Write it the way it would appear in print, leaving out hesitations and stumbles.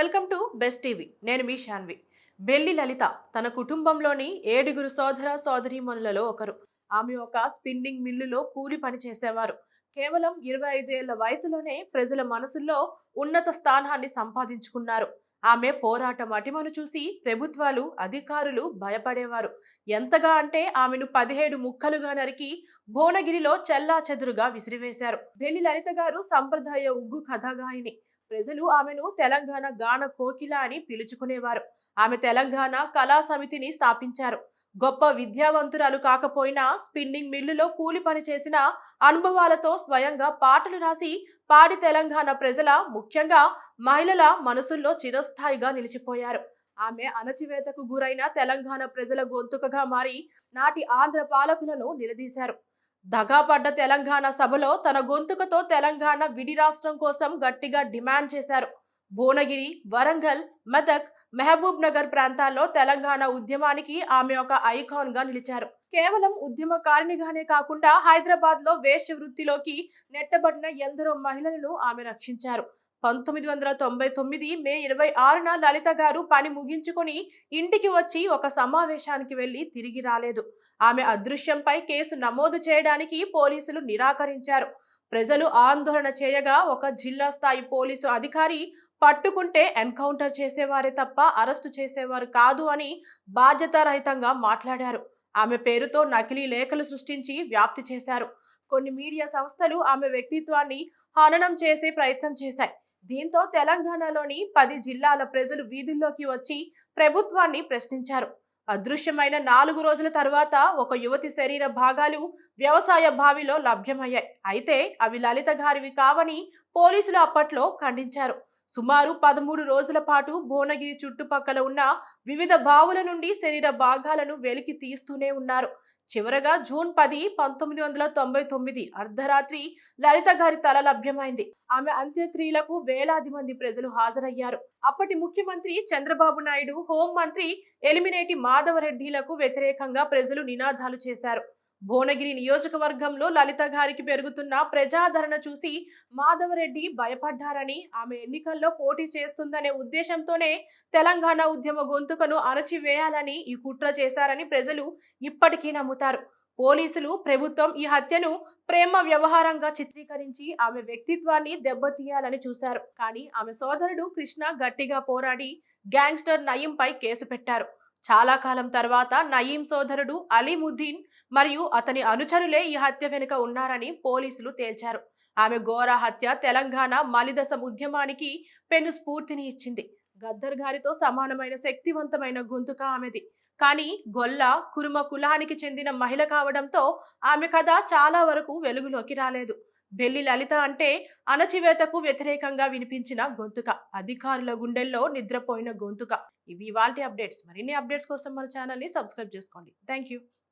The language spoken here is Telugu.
Welcome to best TV. నేను మీ శాన్వి. బెల్లి లలిత తన కుటుంబంలోని 7 సోదర సోదరీమణులలో ఒకరు. ఆమె ఒక స్పిన్నింగ్ మిల్లులో కూలి పని చేసేవారు. కేవలం 25 ఏళ్ల వయసులోనే ప్రజల మనసుల్లో ఉన్నత స్థానాన్ని సంపాదించుకున్నారు. ఆమె పోరాటం అటిమను చూసి ప్రభుత్వాలు, అధికారులు భయపడేవారు. ఎంతగా అంటే ఆమెను 17 ముక్కలుగా నరికి భువనగిరిలో చెల్లాచెదురుగా విసిరివేశారు. బెల్లి లలిత గారు సంప్రదాయ ఉగ్గు కథాగాయని. ప్రజలు ఆమెను తెలంగాణ గాన కోకిల అని పిలుచుకునేవారు. ఆమె తెలంగాణ కళా సమితిని స్థాపించారు. గొప్ప విద్యావంతురాలు కాకపోయినా స్పిన్నింగ్ మిల్లులో కూలి పని చేసిన అనుభవాలతో స్వయంగా పాటలు రాసి పాడి తెలంగాణ ప్రజల, ముఖ్యంగా మహిళల మనసుల్లో చిరస్థాయిగా నిలిచిపోయారు. ఆమె అణచివేతకు గురైన తెలంగాణ ప్రజల గొంతుకగా మారి నాటి ఆంధ్ర పాలకులను నిలదీశారు. దగాపడ్డ తెలంగాణ సభలో తన గొంతుకతో తెలంగాణ విడి రాష్ట్రం కోసం గట్టిగా డిమాండ్ చేశారు. భువనగిరి, వరంగల్, మెదక్, మహబూబ్ నగర్ ప్రాంతాల్లో తెలంగాణ ఉద్యమానికి ఆమె ఒక ఐకాన్ గా నిలిచారు. కేవలం ఉద్యమకారిణిగానే కాకుండా హైదరాబాద్ లో వేశ్య వృత్తిలోకి నెట్టబడిన ఎందరో మహిళలను ఆమె రక్షించారు. 1999 మే 26న లలిత గారు పని ముగించుకొని ఇంటికి వచ్చి ఒక సమావేశానికి వెళ్లి తిరిగి రాలేదు. ఆమె అదృశ్యంపై కేసు నమోదు చేయడానికి పోలీసులు నిరాకరించారు. ప్రజలు ఆందోళన చేయగా ఒక జిల్లా స్థాయి పోలీసు అధికారి పట్టుకుంటే ఎన్కౌంటర్ చేసేవారే తప్ప అరెస్టు చేసేవారు కాదు అని బాధ్యతారహితంగా మాట్లాడారు. ఆమె పేరుతో నకిలీ లేఖలు సృష్టించి వ్యాప్తి చేశారు. కొన్ని మీడియా సంస్థలు ఆమె వ్యక్తిత్వాన్ని హననం చేసే ప్రయత్నం చేశాయి. దీంతో తెలంగాణలోని 10 జిల్లాల ప్రజలు వీధుల్లోకి వచ్చి ప్రభుత్వాన్ని ప్రశ్నించారు. అదృశ్యమైన 4 రోజుల తర్వాత ఒక యువతి శరీర భాగాలు వ్యవసాయ బావిలో లభ్యమయ్యాయి. అయితే అవి లలిత గారివి కావని పోలీసులు అప్పట్లో ఖండించారు. సుమారు 13 రోజుల పాటు భువనగిరి చుట్టుపక్కల ఉన్న వివిధ బావుల నుండి శరీర భాగాలను వెలికి తీస్తూనే ఉన్నారు. చివరగా జూన్ 10, 1999 అర్ధరాత్రి లలిత గారి తల లభ్యమైంది. ఆమె అంత్యక్రియలకు వేలాది మంది ప్రజలు హాజరయ్యారు. అప్పటి ముఖ్యమంత్రి చంద్రబాబు నాయుడు, హోంమంత్రి ఎలిమినేటి మాధవరెడ్డిలకు వ్యతిరేకంగా ప్రజలు నినాదాలు చేశారు. భువనగిరి నియోజకవర్గంలో లలిత గారికి పెరుగుతున్న ప్రజాదరణ చూసి మాధవరెడ్డి భయపడ్డారని, ఆమె ఎన్నికల్లో పోటీ చేస్తుందనే ఉద్దేశంతోనే తెలంగాణ ఉద్యమ గొంతుకను అణచివేయాలని ఈ కుట్ర చేశారని ప్రజలు ఇప్పటికీ నమ్ముతారు. పోలీసులు, ప్రభుత్వం ఈ హత్యను ప్రేమ వ్యవహారంగా చిత్రీకరించి ఆమె వ్యక్తిత్వాన్ని దెబ్బతీయాలని చూశారు. కానీ ఆమె సోదరుడు కృష్ణ గట్టిగా పోరాడి గ్యాంగ్స్టర్ నయీంపై కేసు పెట్టారు. చాలా కాలం తర్వాత నయీం సోదరుడు అలీముద్దీన్ మరియు అతని అనుచరులే ఈ హత్య వెనుక ఉన్నారని పోలీసులు తేల్చారు. ఆమె ఘోర హత్య తెలంగాణ మలిదశ ఉద్యమానికి పెను స్ఫూర్తిని ఇచ్చింది. గద్దర్ గారితో సమానమైన శక్తివంతమైన గొంతుక ఆమెది. కానీ గొల్ల, కురుమ కులానికి చెందిన మహిళ కావడంతో ఆమె కథ చాలా వరకు వెలుగులోకి రాలేదు. బెల్లి లలిత అంటే అణచివేతకు వ్యతిరేకంగా వినిపించిన గొంతుక, అధికారుల గుండెల్లో నిద్రపోయిన గొంతుక. ఇవి ఇవాల్టి అప్డేట్స్. మరిన్ని అప్డేట్స్ కోసం మన ఛానల్ని సబ్స్క్రైబ్ చేసుకోండి. Thank you.